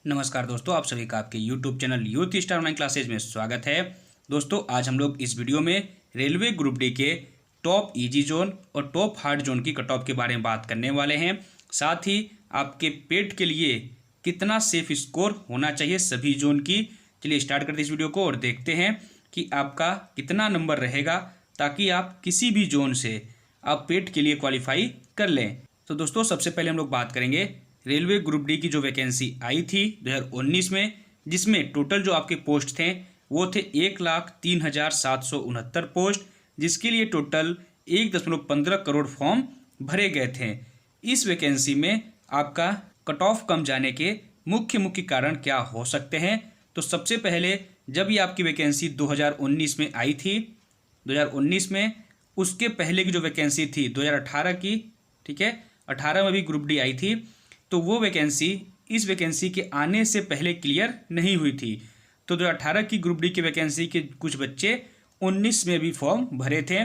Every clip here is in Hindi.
नमस्कार दोस्तों, आप सभी का आपके YouTube channel youth star online classes में स्वागत है। दोस्तों, आज हम लोग इस वीडियो में रेलवे ग्रुप डी के टॉप इजी जोन और टॉप हार्ड जोन की कट ऑफ के बारे में बात करने वाले हैं। साथ ही आपके पेट के लिए कितना सेफ स्कोर होना चाहिए सभी जोन की। चलिए स्टार्ट करते हैं इस वीडियो को और देखते हैं कि आपका कितना नंबर रहेगा ताकि आप किसी भी जोन से आप पेट के लिए क्वालिफाई कर लें। तो दोस्तों, सबसे पहले हम लोग बात करेंगे रेलवे ग्रुप डी की जो वैकेंसी आई थी 2019 में, जिसमें टोटल जो आपके पोस्ट थे वो थे 1,03,769 पोस्ट, जिसके लिए टोटल 1.15 करोड़ फॉर्म भरे गए थे। इस वैकेंसी में आपका कट ऑफ कम जाने के मुख्य कारण क्या हो सकते हैं। तो सबसे पहले जब ये आपकी वैकेंसी 2019 में आई थी, 2019 में उसके पहले की जो वैकेंसी थी 2018 की, ठीक है, 18 में भी ग्रुप डी आई थी, तो वो वैकेंसी इस वैकेंसी के आने से पहले क्लियर नहीं हुई थी। तो 2018 की ग्रुप डी की वैकेंसी के कुछ बच्चे 19 में भी फॉर्म भरे थे।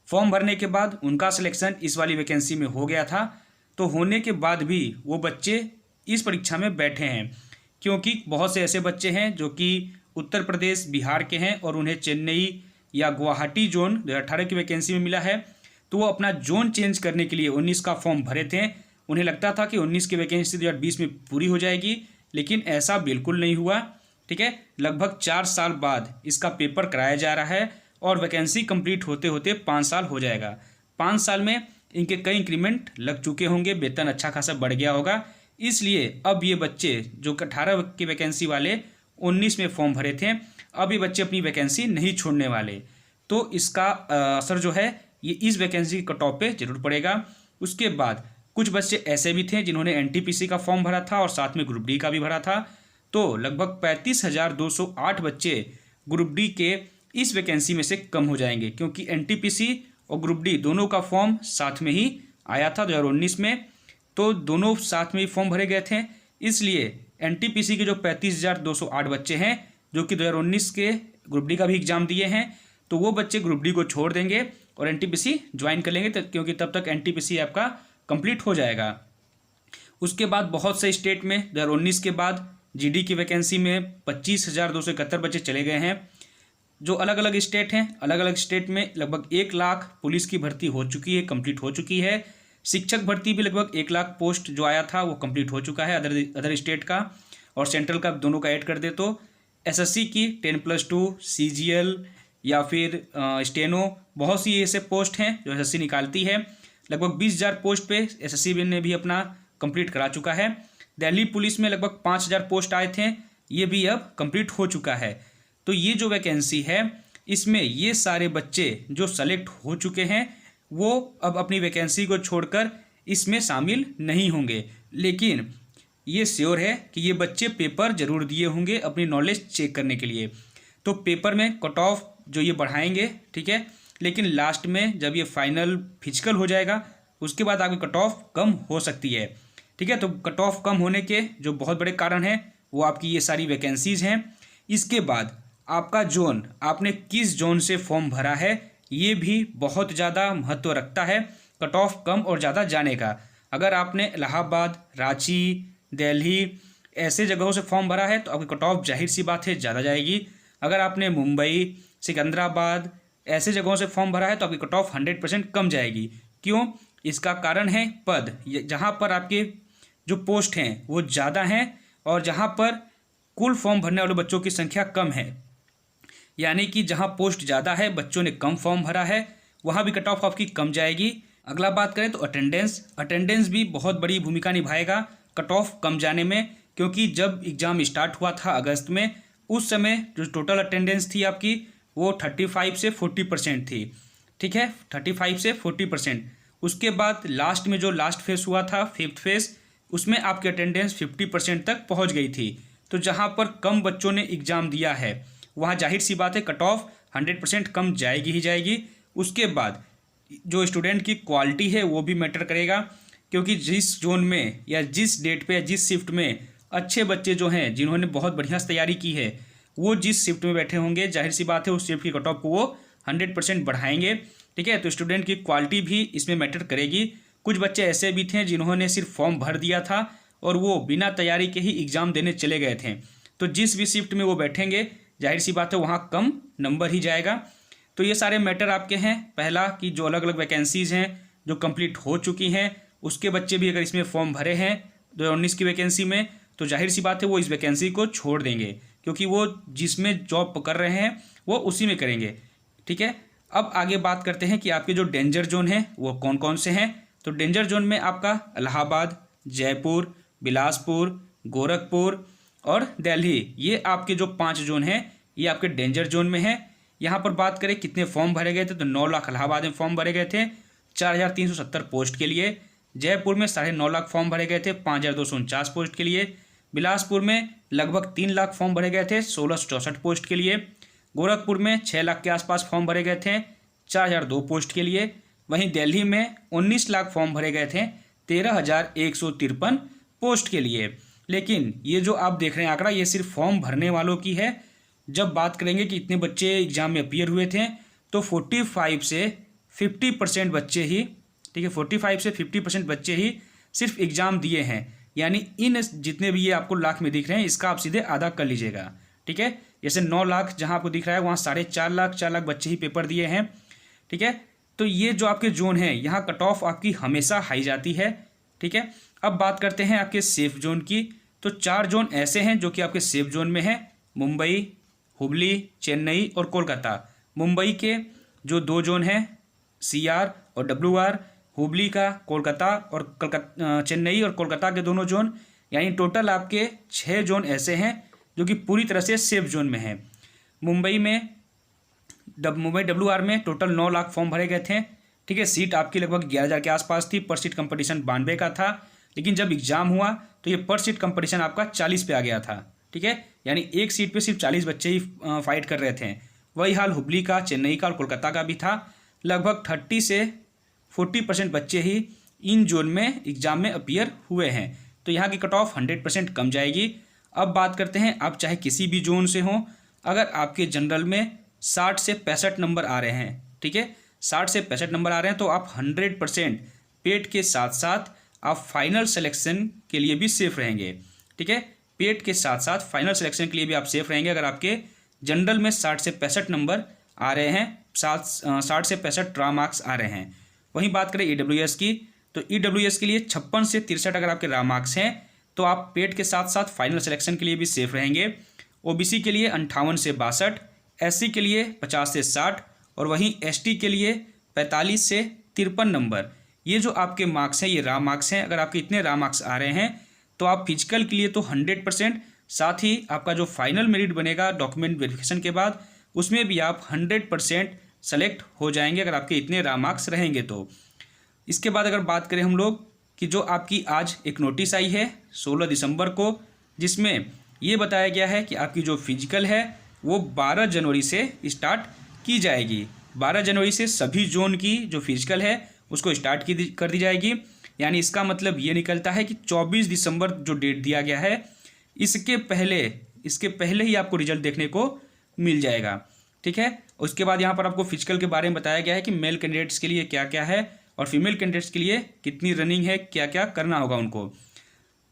फॉर्म भरने के बाद उनका सिलेक्शन इस वाली वैकेंसी में हो गया था। तो होने के बाद भी वो बच्चे इस परीक्षा में बैठे हैं, क्योंकि बहुत से ऐसे बच्चे हैं जो कि उत्तर प्रदेश, बिहार के हैं और उन्हें चेन्नई या गुवाहाटी जोन 2018 की वैकेंसी में मिला है। तो वो अपना जोन चेंज करने के लिए 19 का फॉर्म भरे थे। उन्हें लगता था कि 19 की वैकेंसी 2020 में पूरी हो जाएगी, लेकिन ऐसा बिल्कुल नहीं हुआ। ठीक है, लगभग 4 साल बाद इसका पेपर कराया जा रहा है और वैकेंसी कंप्लीट होते होते 5 साल हो जाएगा। 5 साल में इनके कई इंक्रीमेंट लग चुके होंगे, वेतन अच्छा खासा बढ़ गया होगा। इसलिए अब ये बच्चे जो 18 की वैकेंसी वाले 19 में फॉर्म भरे थे, अब ये बच्चे अपनी वैकेंसी नहीं छोड़ने वाले। तो इसका असर जो है ये इस वैकेंसी के कट ऑफ पे जरूर पड़ेगा। उसके बाद कुछ बच्चे ऐसे भी थे जिन्होंने एनटीपीसी का फॉर्म भरा था और साथ में ग्रुप डी का भी भरा था। तो लगभग 35,208 बच्चे ग्रुप डी के इस वैकेंसी में से कम हो जाएंगे, क्योंकि एनटीपीसी और ग्रुप डी दोनों का फॉर्म साथ में ही आया था 2019 में। तो दोनों साथ में ही फॉर्म भरे गए थे। इसलिए एनटीपीसी के जो 35,208 बच्चे हैं जो कि 2019 के ग्रुप डी का भी एग्जाम दिए हैं, तो वो बच्चे ग्रुप डी को छोड़ देंगे और एनटीपीसी ज्वाइन कर लेंगे, क्योंकि तब तक एनटीपीसी आपका कंप्लीट हो जाएगा। उसके बाद बहुत से स्टेट में 2019 के बाद जीडी की वैकेंसी में 25,271 बच्चे चले गए हैं। जो अलग अलग स्टेट हैं, अलग अलग स्टेट में लगभग 1 लाख पुलिस की भर्ती हो चुकी है, कंप्लीट हो चुकी है। शिक्षक भर्ती भी लगभग 1 लाख पोस्ट जो आया था वो कंप्लीट हो चुका है अदर स्टेट का और सेंट्रल का, दोनों का ऐड कर दे तो एसएससी की 10+2 सीजीएल या फिर स्टेनो, बहुत सी ऐसे पोस्ट हैं जो एसएससी निकालती है। लगभग 20,000 पोस्ट पे एसएससी ने भी अपना कंप्लीट करा चुका है। दिल्ली पुलिस में लगभग 5,000 पोस्ट आए थे, ये भी अब कंप्लीट हो चुका है। तो ये जो वैकेंसी है इसमें ये सारे बच्चे जो सेलेक्ट हो चुके हैं वो अब अपनी वैकेंसी को छोड़कर इसमें शामिल नहीं होंगे। लेकिन ये श्योर है कि ये बच्चे पेपर जरूर दिए होंगे अपनी नॉलेज चेक करने के लिए। तो पेपर में कट ऑफ जो ये बढ़ाएंगे, ठीक है, लेकिन लास्ट में जब ये फाइनल फिजिकल हो जाएगा उसके बाद आपकी कट ऑफ कम हो सकती है। ठीक है, तो कट ऑफ कम होने के जो बहुत बड़े कारण हैं वो आपकी ये सारी वैकेंसीज हैं। इसके बाद आपका जोन, आपने किस जोन से फॉर्म भरा है, ये भी बहुत ज़्यादा महत्व रखता है कट ऑफ कम और ज़्यादा जाने का। अगर आपने इलाहाबाद, रांची, दिल्ली ऐसे जगहों से फॉर्म भरा है तो आपकी कट ऑफ जाहिर सी बात है ज़्यादा जाएगी। अगर आपने मुंबई, सिकंदराबाद ऐसे जगहों से फॉर्म भरा है तो आपकी कट ऑफ 100% कम जाएगी। क्यों? इसका कारण है पद, जहाँ पर आपके जो पोस्ट हैं वो ज़्यादा हैं और जहाँ पर कुल फॉर्म भरने वाले बच्चों की संख्या कम है। यानी कि जहाँ पोस्ट ज़्यादा है, बच्चों ने कम फॉर्म भरा है, वहाँ भी कट ऑफ आपकी कम जाएगी। अगला बात करें तो अटेंडेंस भी बहुत बड़ी भूमिका निभाएगा कट ऑफ कम जाने में, क्योंकि जब एग्ज़ाम स्टार्ट हुआ था अगस्त में, उस समय जो टोटल अटेंडेंस थी आपकी वो 35 से 40% थी। ठीक है, 35 से 40%। उसके बाद लास्ट में जो लास्ट फेस हुआ था, 5th फेस, उसमें आपकी अटेंडेंस 50% तक पहुंच गई थी। तो जहां पर कम बच्चों ने एग्ज़ाम दिया है वहां जाहिर सी बात है कट ऑफ 100% कम जाएगी ही जाएगी। उसके बाद जो स्टूडेंट की क्वालिटी है वो भी मैटर करेगा, क्योंकि जिस जोन में या जिस डेट पे या जिस शिफ्ट में अच्छे बच्चे जो हैं जिन्होंने बहुत बढ़िया तैयारी की है वो जिस शिफ्ट में बैठे होंगे, जाहिर सी बात है उस शिफ्ट की कट ऑफ को वो 100% बढ़ाएंगे। ठीक है, तो स्टूडेंट की क्वालिटी भी इसमें मैटर करेगी। कुछ बच्चे ऐसे भी थे जिन्होंने सिर्फ फॉर्म भर दिया था और वो बिना तैयारी के ही एग्ज़ाम देने चले गए थे, तो जिस भी शिफ्ट में वो बैठेंगे जाहिर सी बात है वहाँ कम नंबर ही जाएगा। तो ये सारे मैटर आपके हैं। पहला कि जो अलग अलग वैकेंसीज़ हैं जो कंप्लीट हो चुकी हैं, उसके बच्चे भी अगर इसमें फॉर्म भरे हैं 2019 की वैकेंसी में, तो जाहिर सी बात है वो इस वैकेंसी को छोड़ देंगे, क्योंकि वो जिसमें जॉब कर रहे हैं वो उसी में करेंगे। ठीक है, अब आगे बात करते हैं कि आपके जो डेंजर जोन हैं वो कौन कौन से हैं। तो डेंजर जोन में आपका इलाहाबाद, जयपुर, बिलासपुर, गोरखपुर और दिल्ली, ये आपके जो 5 जोन हैं ये आपके डेंजर जोन में हैं। यहाँ पर बात करें कितने फॉर्म भरे गए थे, तो 9 लाख इलाहाबाद में फॉर्म भरे गए थे 4,370 पोस्ट के लिए। जयपुर में 9.5 लाख फॉर्म भरे गए थे 5,249 पोस्ट के लिए। बिलासपुर में लगभग 3 लाख फॉर्म भरे गए थे 1,664 पोस्ट के लिए। गोरखपुर में 6 लाख के आसपास फॉर्म भरे गए थे 4,002 पोस्ट के लिए। वहीं दिल्ली में 19 लाख फॉर्म भरे गए थे 13,153 पोस्ट के लिए। लेकिन ये जो आप देख रहे हैं आंकड़ा, ये सिर्फ फॉर्म भरने वालों की है। जब बात करेंगे कि इतने बच्चे एग्ज़ाम में अपीयर हुए थे, तो 45 से 50% बच्चे ही, ठीक है, 45 से 50% बच्चे ही सिर्फ एग्ज़ाम दिए हैं। यानी इन जितने भी ये आपको लाख में दिख रहे हैं इसका आप सीधे आधा कर लीजिएगा। ठीक है, जैसे 9 लाख जहाँ आपको दिख रहा है वहाँ 4.5 लाख बच्चे ही पेपर दिए हैं। ठीक है, तो ये जो आपके जोन हैं यहाँ कट ऑफ आपकी हमेशा हाई जाती है। ठीक है, अब बात करते हैं आपके सेफ जोन की। तो 4 जोन ऐसे हैं जो कि आपके सेफ जोन में हैं: मुंबई, हुबली, चेन्नई और कोलकाता। मुंबई के जो 2 जोन हैं CR और WR, हुबली का, कोलकाता और चेन्नई और कोलकाता के दोनों जोन, यानी टोटल आपके 6 जोन ऐसे हैं जो कि पूरी तरह से सेफ जोन में हैं। मुंबई WR में टोटल 9 लाख फॉर्म भरे गए थे। ठीक है, सीट आपकी लगभग 11,000 के आसपास थी। पर सीट कंपटीशन 92 का था, लेकिन जब एग्जाम हुआ तो ये पर सीट कंपटीशन आपका 40 पे आ गया था। ठीक है, यानी एक सीट पे सिर्फ 40 बच्चे ही फाइट कर रहे थे। वही हाल हुबली का, चेन्नई का और कोलकाता का भी था। लगभग 30 से 40% बच्चे ही इन जोन में एग्जाम में अपीयर हुए हैं। तो यहाँ की कट ऑफ 100% कम जाएगी। अब बात करते हैं, आप चाहे किसी भी जोन से हों, अगर आपके जनरल में 60 से 65 नंबर आ रहे हैं, ठीक है, 60 से 65 नंबर आ रहे हैं, तो आप 100% पेट के साथ साथ आप फाइनल सिलेक्शन के लिए भी सेफ रहेंगे। ठीक है, पेट के साथ साथ फाइनल सिलेक्शन के लिए भी आप सेफ रहेंगे अगर आपके जनरल में 60 से 65 नंबर आ रहे हैं, 60 से 65 रा मार्क्स आ रहे हैं। वहीं बात करें EWS की, तो EWS के लिए 56 से 63 अगर आपके रा मार्क्स हैं तो आप पेट के साथ साथ फाइनल सिलेक्शन के लिए भी सेफ रहेंगे। OBC के लिए 58 से 62, SC के लिए 50 से 60 और वहीं ST के लिए 45 से 53 नंबर। ये जो आपके मार्क्स हैं ये रा मार्क्स हैं। अगर आपके इतने रा मार्क्स आ रहे हैं तो आप फिजिकल के लिए तो 100%, साथ ही आपका जो फाइनल मेरिट बनेगा डॉक्यूमेंट वेरिफिकेशन के बाद उसमें भी आप 100% सेलेक्ट हो जाएंगे अगर आपके इतने रा मार्क्स रहेंगे तो। इसके बाद अगर बात करें हम लोग कि जो आपकी आज एक नोटिस आई है 16 दिसंबर को, जिसमें ये बताया गया है कि आपकी जो फिजिकल है वो 12 जनवरी से स्टार्ट की जाएगी। 12 जनवरी से सभी जोन की जो फिजिकल है उसको स्टार्ट कर दी जाएगी। यानी इसका मतलब ये निकलता है कि 24 दिसंबर जो डेट दिया गया है इसके पहले ही आपको रिजल्ट देखने को मिल जाएगा। ठीक है, उसके बाद यहाँ पर आपको फिजिकल के बारे में बताया गया है कि मेल कैंडिडेट्स के लिए क्या क्या है और फीमेल कैंडिडेट्स के लिए कितनी रनिंग है, क्या क्या करना होगा उनको।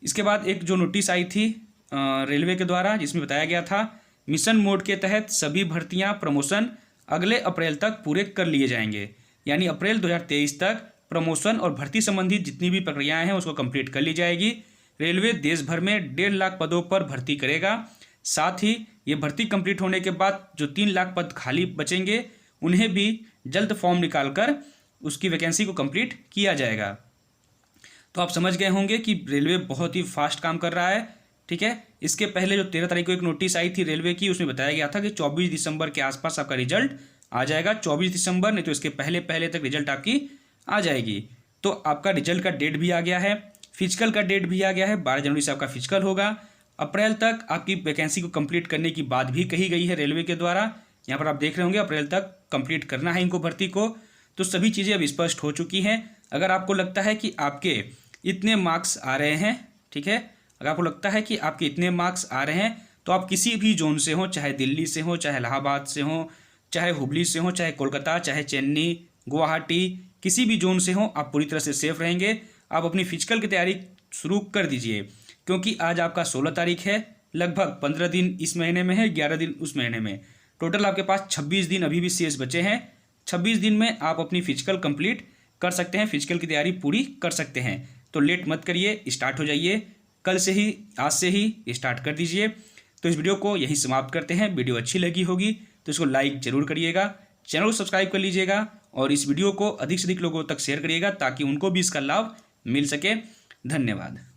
इसके बाद एक जो नोटिस आई थी रेलवे के द्वारा जिसमें बताया गया था मिशन मोड के तहत सभी भर्तियां प्रमोशन अगले अप्रैल तक पूरे कर लिए जाएंगे। यानी अप्रैल 2023 तक प्रमोशन और भर्ती संबंधी जितनी भी प्रक्रियाएं हैं उसको कंप्लीट कर ली जाएगी। रेलवे देश भर में 1.5 लाख पदों पर भर्ती करेगा। साथ ही ये भर्ती कंप्लीट होने के बाद जो 3 लाख पद खाली बचेंगे उन्हें भी जल्द फॉर्म निकालकर उसकी वैकेंसी को कंप्लीट किया जाएगा। तो आप समझ गए होंगे कि रेलवे बहुत ही फास्ट काम कर रहा है। ठीक है, इसके पहले जो 13 तारीख को एक नोटिस आई थी रेलवे की, उसमें बताया गया था कि 24 दिसंबर के आसपास आपका रिजल्ट आ जाएगा। 24 दिसंबर नहीं तो इसके पहले तक रिजल्ट आपकी आ जाएगी। तो आपका रिजल्ट का डेट भी आ गया है, फिजिकल का डेट भी आ गया है। 12 जनवरी से आपका फिजिकल होगा। अप्रैल तक आपकी वैकेंसी को कंप्लीट करने की बात भी कही गई है रेलवे के द्वारा। यहाँ पर आप देख रहे होंगे अप्रैल तक कंप्लीट करना है इनको भर्ती को। तो सभी चीज़ें अब स्पष्ट हो चुकी हैं। अगर आपको लगता है कि आपके इतने मार्क्स आ रहे हैं, ठीक है, अगर आपको लगता है कि आपके इतने मार्क्स आ रहे हैं तो आप किसी भी जोन से हो, चाहे दिल्ली से हो, चाहे इलाहाबाद से हो, चाहे हुबली से हो, चाहे कोलकाता, चाहे चेन्नई, गुवाहाटी, किसी भी जोन से हो, आप पूरी तरह से सेफ रहेंगे। आप अपनी फिजिकल की तैयारी शुरू कर दीजिए। क्योंकि आज आपका 16 तारीख है, लगभग 15 दिन इस महीने में है, 11 दिन उस महीने में, टोटल आपके पास 26 दिन अभी भी शेष बचे हैं। 26 दिन में आप अपनी फिजिकल कंप्लीट कर सकते हैं, फिजिकल की तैयारी पूरी कर सकते हैं। तो लेट मत करिए, स्टार्ट हो जाइए, कल से ही, आज से ही स्टार्ट कर दीजिए। तो इस वीडियो को यहीं समाप्त करते हैं। वीडियो अच्छी लगी होगी तो इसको लाइक जरूर करिएगा, चैनल को सब्सक्राइब कर लीजिएगा और इस वीडियो को अधिक से अधिक लोगों तक शेयर करिएगा ताकि उनको भी इसका लाभ मिल सके। धन्यवाद।